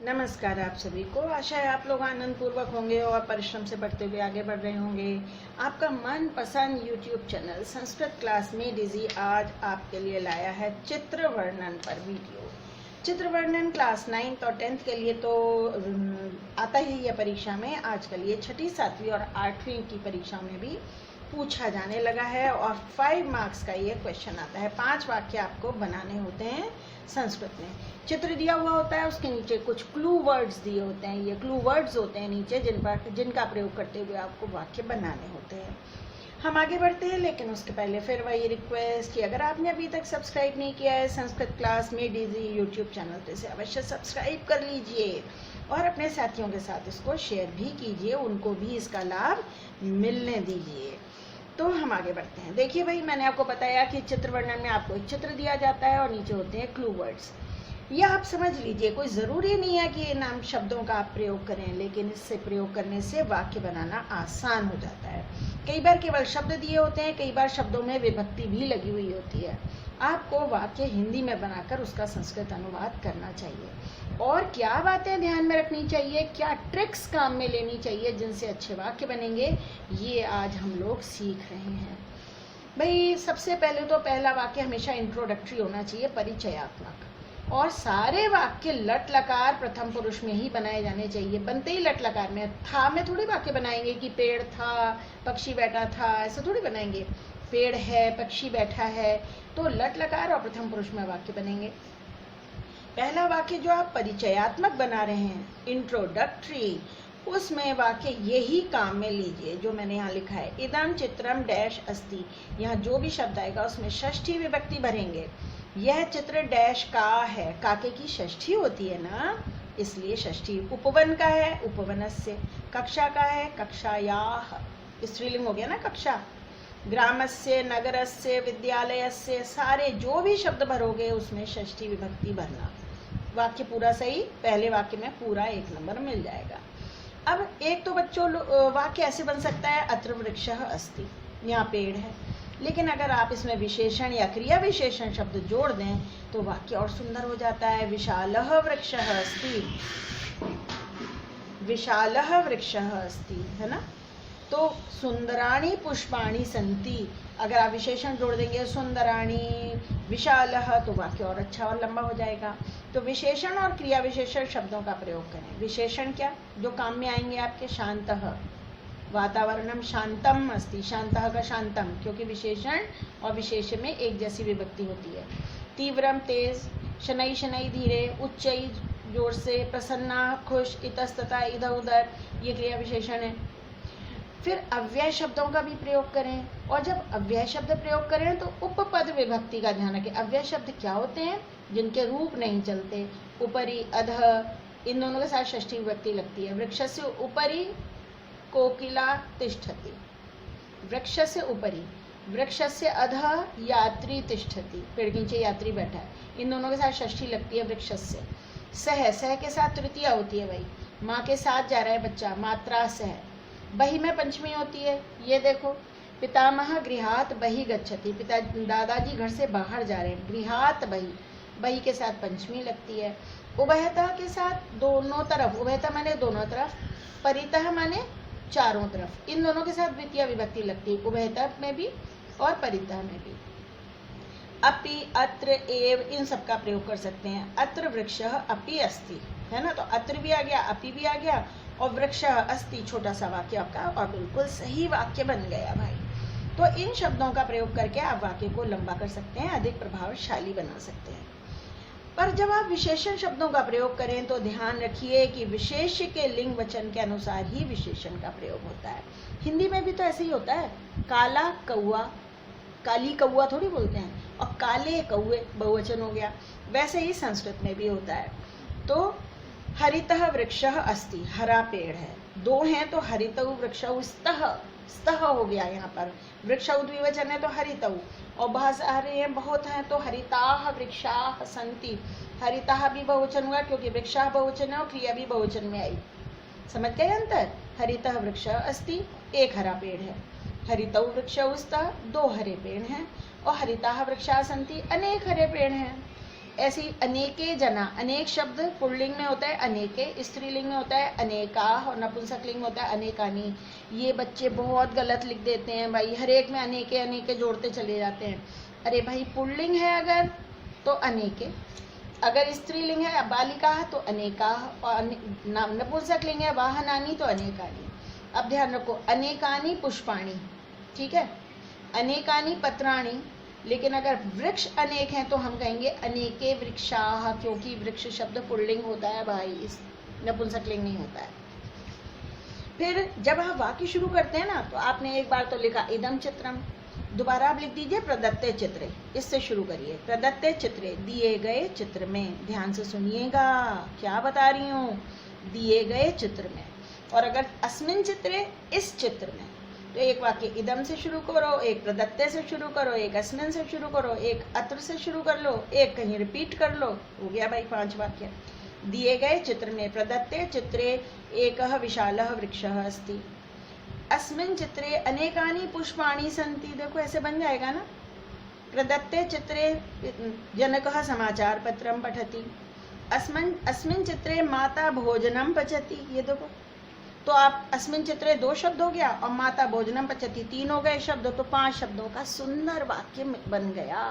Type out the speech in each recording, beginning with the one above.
नमस्कार आप सभी को। आशा है आप लोग आनंद पूर्वक होंगे और परिश्रम से बढ़ते हुए आगे बढ़ रहे होंगे। आपका मनपसंद YouTube चैनल संस्कृत क्लास में डिजी आज आपके लिए लाया है चित्र वर्णन पर वीडियो। चित्र वर्णन क्लास 9th और 10th के लिए तो आता ही है परीक्षा में। आजकल ये 6ठी 7वीं और 8वीं की परीक्षा में भी पूछा जाने लगा है और 5 मार्क्स का ये क्वेश्चन आता है। 5 वाक्य आपको बनाने होते हैं संस्कृत में। चित्र दिया हुआ होता है, उसके नीचे कुछ क्लू वर्ड्स दिए होते हैं। ये क्लू वर्ड्स होते हैं नीचे जिनका प्रयोग करते हुए आपको वाक्य बनाने होते हैं। हम आगे बढ़ते हैं, लेकिन उसके पहले फिर वही रिक्वेस्ट कि अगर आपने अभी तक सब्सक्राइब नहीं किया है संस्कृत क्लास में डीजी यूट्यूब चैनल पे, से अवश्य सब्सक्राइब कर लीजिए और अपने साथियों के साथ इसको शेयर भी कीजिए, उनको भी इसका लाभ मिलने दीजिए। तो हम आगे बढ़ते हैं। देखिए भाई, मैंने आपको बताया कि चित्र वर्णन में आपको एक चित्र दिया जाता है और नीचे होते हैं क्लू वर्ड्स। ये आप समझ लीजिए, कोई ज़रूरी नहीं है कि इन नाम शब्दों का आप प्रयोग करें, लेकिन इससे प्रयोग करने से वाक्य बनाना आसान हो जाता है। कई बार केवल शब्द दिए होते हैं, कई बार शब्दों में विभक्ति भी लगी हुई होती है। आपको वाक्य हिंदी में बनाकर उसका संस्कृत अनुवाद करना चाहिए। और क्या बातें ध्यान में रखनी चाहिए, क्या ट्रिक्स काम में लेनी चाहिए जिनसे अच्छे वाक्य बनेंगे, ये आज हम लोग सीख रहे हैं। भाई सबसे पहले तो पहला वाक्य हमेशा इंट्रोडक्टरी होना चाहिए, परिचयात्मक। और सारे वाक्य लट लकार प्रथम पुरुष में ही बनाए जाने चाहिए। बनते ही लट लकार में, था में थोड़ी वाक्य बनाएंगे कि पेड़ था, पक्षी बैठा था, ऐसे थोड़ी बनाएंगे। पेड़ है, पक्षी बैठा है, तो लट लकार और प्रथम पुरुष में वाक्य बनेंगे। पहला वाक्य जो आप परिचयात्मक बना रहे हैं, इंट्रोडक्टरी, उसमें वाक्य यही काम में लीजिए जो मैंने यहाँ लिखा है। इदम चित्रम डैश अस्ति। यहाँ जो भी शब्द आएगा उसमें षष्ठी विभक्ति भरेंगे। यह चित्र डैश का है, काके की षष्ठी होती है ना, इसलिए षष्ठी। उपवन का है, उपवनस्य। कक्षा का है, कक्षायाः, स्त्रीलिंग हो गया ना कक्षा। ग्रामस्य, नगरस्य, विद्यालयस्य, सारे जो भी शब्द भरोगे उसमें षष्ठी विभक्ति भरना। वाक्य पूरा सही, पहले वाक्य में पूरा 1 नंबर मिल जाएगा। अब एक तो बच्चों वाक्य ऐसे बन सकता है, अत्र वृक्षः अस्ति, यहाँ पेड़ है। लेकिन अगर आप इसमें विशेषण या क्रिया विशेषण शब्द जोड़ दें तो वाक्य और सुंदर हो जाता है। विशालः वृक्षः अस्ति, विशालः वृक्षः अस्ति, है ना। तो सुंदराणि पुष्पाणि सन्ति, अगर आप विशेषण जोड़ देंगे सुंदराणि विशालः, तो वाक्य और अच्छा और लंबा हो जाएगा। तो विशेषण और क्रिया विशेषण शब्दों का प्रयोग करें। विशेषण क्या, जो काम में आएंगे आपके, शांतः, वातावरणम शांतम अस्ति, शांतः का शांतम, क्योंकि विशेषण और विशेष में एक जैसी विभक्ति होती है। तीव्रम तेज, शनै शनै धीरे, उच्चै जोर से, प्रसन्ना खुश, इतस्ततः इधर उधर, ये क्रिया विशेषण है। फिर अव्यय शब्दों का भी प्रयोग करें, और जब अव्यय शब्द प्रयोग करें तो उपपद विभक्ति का ध्यान रखें। अव्यय शब्द क्या होते हैं, जिनके रूप नहीं चलते। उपरि, अधः, इन दोनों के साथ षष्ठी विभक्ति लगती है। वृक्षस्य उपरि कोकिला तिष्ठति, वृक्षस्य उपरि, वृक्षस्य अधः यात्री तिष्ठति, पेड़ के नीचे यात्री बैठा है। इन दोनों के साथ षष्ठी लगती है वृक्षस्य। सह, सह के साथ तृतीया होती है भाई, माँ के साथ जा रहा है बच्चा, मात्रा सह। बही में पंचमी होती है, ये देखो। पितामह गृहात बहि गच्छति, पिता दादाजी घर से बाहर जा रहे हैं, गृहात बहि, बही के साथ पंचमी लगती है। उभयतः के साथ दोनों तरफ, उभयतः माने दोनों तरफ, परितः माने चारों तरफ, इन दोनों के साथ द्वितीय विभक्ति लगती है, उभयतः में भी और परितः में भी। अपि, अत्र, एव, इन सब का प्रयोग कर सकते हैं। अत्र वृक्षः अपि अस्ति, है ना, तो अत्र भी आ गया, अपि भी आ गया, और वृक्षः अस्ति, छोटा सा वाक्य आपका और बिल्कुल सही वाक्य बन गया भाई। तो इन शब्दों का प्रयोग करके आप वाक्य को लंबा कर सकते हैं, अधिक प्रभावशाली बना सकते हैं। पर जब आप विशेषण शब्दों का प्रयोग करें तो ध्यान रखिए कि विशेष्य के लिंग वचन के अनुसार ही विशेषण का प्रयोग होता है। हिंदी में भी तो ऐसे ही होता है, काला कौआ, काली कौआ थोड़ी बोलते हैं, और काले कौए बहुवचन हो गया। वैसे ही संस्कृत में भी होता है। तो हरितः वृक्षः अस्ति, हरा पेड़ है। दो हैं तो हरितौ वृक्षौ स्तः, स्तः हो गया यहाँ पर। वृक्षौ द्विवचन है तो हरितौ, और बहुत सारे हैं, बहुत हैं, तो हरिताः वृक्षाः सन्ति। हरिताः भी बहुवचन हुआ क्योंकि वृक्षाः बहुवचन है और क्रिया भी बहुवचन में आई। समझ गए अंतर। हरितः वृक्षः अस्ति, एक हरा पेड़ है। हरितौ वृक्षौ स्तः, 2 हरे पेड़ हैं। और हरिताः वृक्षाः सन्ति, अनेक हरे पेड़ हैं। ऐसी अनेके जना, अनेक शब्द पुल्लिंग में होता है अनेके, स्त्रीलिंग में होता है अनेका और नपुंसकलिंग में होता है अनेकानी। ये बच्चे बहुत गलत लिख देते हैं भाई, हर एक में अनेके अनेके जोड़ते चले जाते हैं। अरे भाई पुल्लिंग है अगर तो अनेके, अगर स्त्रीलिंग है बालिका तो अनेका, और नपुंसकलिंग है वाहनानी तो अनेकानी। अब ध्यान रखो, अनेकानी पुष्पाणी, ठीक है, अनेकानी पत्राणी, लेकिन अगर वृक्ष अनेक हैं तो हम कहेंगे अनेके वृक्षाः, क्योंकि वृक्ष शब्द पुल्लिंग होता है भाई, इस नपुंसकलिंग नहीं होता है। फिर जब आप वाक्य शुरू करते हैं ना, तो आपने एक बार तो लिखा इदम चित्रम, दोबारा आप लिख दीजिए प्रदत्ते चित्रे, इससे शुरू करिए। प्रदत्ते चित्रे, दिए गए चित्र में, ध्यान से सुनिएगा क्या बता रही हूँ, दिए गए चित्र में। और अगर अस्मिन् चित्रे, इस चित्र में, तो एक वाक्य इदम से शुरू करो, एक प्रदत्ते से शुरू करो, एक अस्मिन् से शुरू करो, एक अत्र से शुरू कर लो, एक कहीं रिपीट कर लो, हो गया भाई 5 वाक्य। दिए गए चित्र में, प्रदत्ते चित्रे एकः विशालः वृक्षः अस्ति, अस्मिन् चित्रे अनेकानि पुष्पाणि सन्ति, देखो ऐसे बन जाएगा ना। प्रदत्ते चित्रे जनकः समाचार पत्रं पठति, अस्मिन् चित्रे माता भोजनं पचति, ये देखो, तो आप अस्मिन् चित्रे 2 शब्द हो गया और माता भोजनम पचती 3 हो गए शब्द, तो 5 शब्दों का सुंदर वाक्य बन गया।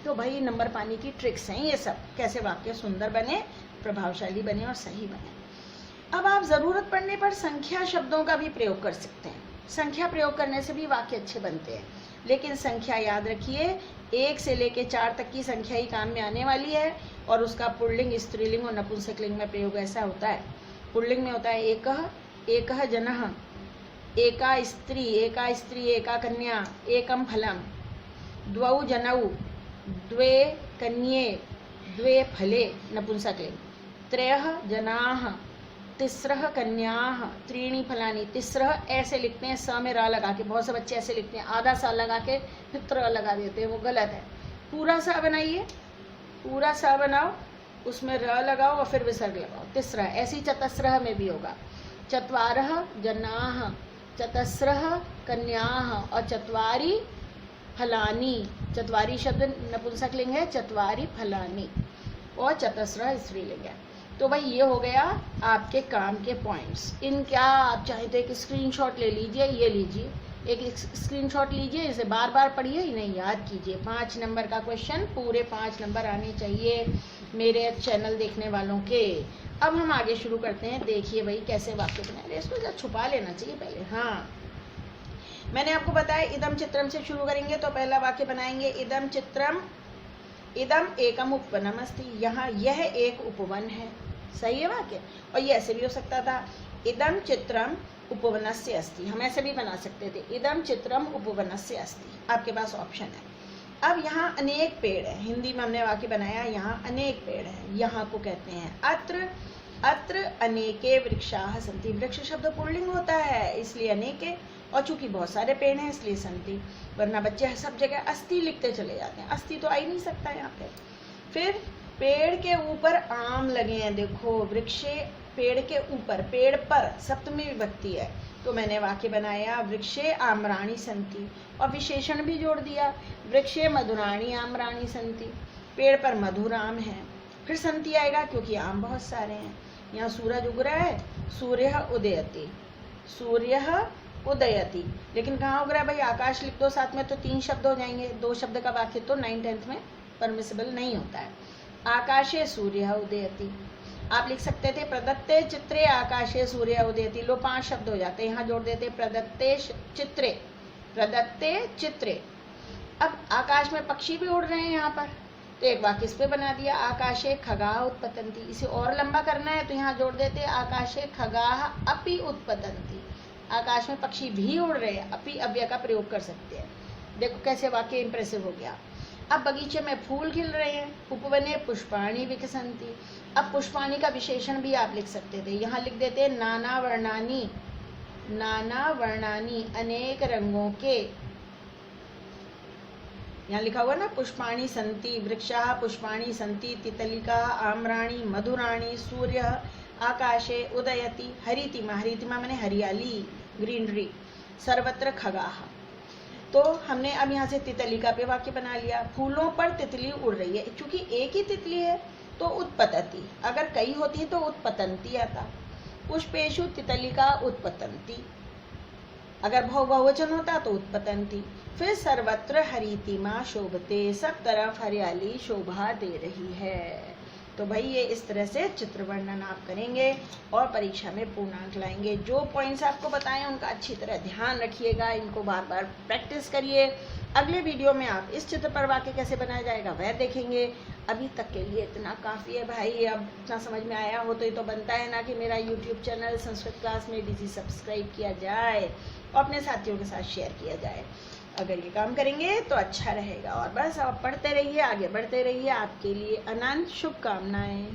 तो भाई नंबर पाने की ट्रिक्स हैं ये सब, कैसे वाक्य सुंदर बने, प्रभावशाली बने और सही बने। अब आप जरूरत पड़ने पर संख्या शब्दों का भी प्रयोग कर सकते हैं, संख्या प्रयोग करने से भी वाक्य अच्छे बनते हैं। लेकिन संख्या याद रखिए, 1 से लेके 4 तक की संख्या ही काम में आने वाली है, और उसका पुल्लिंग, स्त्रीलिंग और नपुंसकलिंग में प्रयोग ऐसा होता है। पुल्लिंग में होता है एकः, एकः जनः, एका स्त्री, एका कन्या, एकम फलम, द्वौ जनौ, द्वे कन्ये, द्वे फले, नपुंसकलिंग। त्रयः जनाः, तिस्रः कन्याः, त्रीणि फलानि, तिस्रः ऐसे लिखते हैं स में र लगा के, बहुत से बच्चे ऐसे लिखते हैं, आधा सा लगा के फिर त्र लगा देते हैं, वो गलत है। पूरा सा बनाइए, पूरा सा बनाओ, उसमें र लगाओ और फिर विसर्ग लगाओ, तिस्रः। ऐसी चतस्रः में भी होगा, चत्वारः जनाः, चतस्रः कन्याः और चत्वारि फलानि, चत्वारि शब्द नपुंसकलिंग है, चत्वारि फलानि, और चतस्रः स्त्रीलिंग है। तो भाई ये हो गया आपके काम के पॉइंट्स। इनका आप चाहे तो एक स्क्रीनशॉट ले लीजिए, ये लीजिए, एक स्क्रीनशॉट लीजिए, इसे बार बार पढ़िए ही नहीं, याद कीजिए। 5 नंबर का क्वेश्चन, पूरे 5 नंबर आने चाहिए मेरे चैनल देखने वालों के। अब हम आगे शुरू करते हैं। देखिए भाई कैसे वाक्य बनाए, इसको जरा छुपा लेना चाहिए पहले। हाँ, मैंने आपको बताया इदम चित्रम से शुरू करेंगे, तो पहला वाक्य बनाएंगे इदम चित्रम, इदम एकम उपवनम अस्ति, यहाँ यह एक उपवन है, सही है वाक्य। और ये ऐसे भी हो सकता था, इदम चित्रम उपवनस्य अस्ति, हम ऐसे भी बना सकते थे, इदम चित्रम उपवनस्य अस्ति, आपके पास ऑप्शन है। अब यहाँ अनेक पेड़ है, हिंदी में हमने वाक्य बनाया, यहाँ अनेक पेड़ है, यहाँ को कहते हैं अत्र, अत्र अनेके वृक्षाः सन्ति, वृक्ष शब्द पुल्लिंग होता है इसलिए अनेके, और चूंकि बहुत सारे पेड़ हैं इसलिए सन्ति, वरना बच्चे सब जगह अस्ति लिखते चले जाते हैं, अस्ति तो आ ही नहीं सकता यहाँ पे। फिर पेड़ के ऊपर आम लगे हैं, देखो वृक्षे, पेड़ के ऊपर, पेड़ पर सप्तमी विभक्ति है, तो मैंने वाक्य बनाया वृक्षे आम्राणि सन्ति, और विशेषण भी जोड़ दिया, वृक्षे मधुराणि आम्राणि सन्ति, पेड़ पर मधुर आम है। फिर सन्ति आएगा क्योंकि आम बहुत सारे हैं। यहाँ सूरज उग रहा है, सूर्य उदयति, सूर्य उदयति, लेकिन कहाँ उग रहा है भाई, आकाश लिख दो साथ में तो 3 शब्द हो जाएंगे, 2 शब्द का वाक्य तो 9th-10th में परमिसिबल नहीं होता है। आकाशे सूर्य उदयति, आप लिख सकते थे प्रदत्ते चित्रे आकाशे सूर्य उदयति, लो 5 शब्द हो जाते हैं, यहाँ जोड़ देते प्रदत्ते चित्रे, प्रदत्ते चित्रे। अब आकाश में पक्षी भी उड़ रहे हैं यहाँ पर, तो एक वाक्य इस पे बना दिया, आकाशे खगाः उत्पतन्ति। इसे और लंबा करना है तो यहाँ जोड़ देते आकाशे खगाः अपि उत्पतन्ति, आकाश में पक्षी भी उड़ रहे हैं, अपि अव्यय का प्रयोग कर सकते हैं। देखो कैसे वाक्य इंप्रेसिव हो गया। अब बगीचे में फूल खिल रहे हैं, उपवने पुष्पाणि विकसन्ति, अब पुष्पाणि का विशेषण भी आप लिख सकते थे, यहाँ लिख देते नाना वर्णानि, नाना वर्णानि अनेक रंगों के, यहाँ लिखा हुआ ना पुष्पाणि सन्ति, वृक्षाः पुष्पाणि सन्ति, तितलिकाः आम्राणि मधुराणि, सूर्य आकाशे उदयति, हरितिमा, हरितिमा माने हरियाली, ग्रीनरी, सर्वत्र खगाः। तो हमने अब यहाँ से तितलिका पे वाक्य बना लिया। फूलों पर तितली उड़ रही है, क्योंकि एक ही तितली है तो उत्पतति, अगर कई होती तो उत्पतंती आता। पुष्पेषु तितलिका उत्पतंती, अगर बहुवचन होता तो उत्पतंती। फिर सर्वत्र हरितिमा शोभते, सब तरफ हरियाली शोभा दे रही है। तो भाई ये इस तरह से चित्र वर्णन आप करेंगे और परीक्षा में पूर्णांक लाएंगे। जो पॉइंट्स आपको बताएं उनका अच्छी तरह ध्यान रखिएगा, इनको बार बार प्रैक्टिस करिए। अगले वीडियो में आप इस चित्र पर वाक्य कैसे बनाया जाएगा वह देखेंगे। अभी तक के लिए इतना काफ़ी है भाई। अब इतना समझ में आया हो तो ये तो बनता है ना कि मेरा यूट्यूब चैनल संस्कृत क्लास में डीजी सब्सक्राइब किया जाए और अपने साथियों के साथ शेयर किया जाए। अगर ये काम करेंगे तो अच्छा रहेगा। और बस आप पढ़ते रहिए, आगे बढ़ते रहिए। आपके लिए अनंत शुभकामनाएं।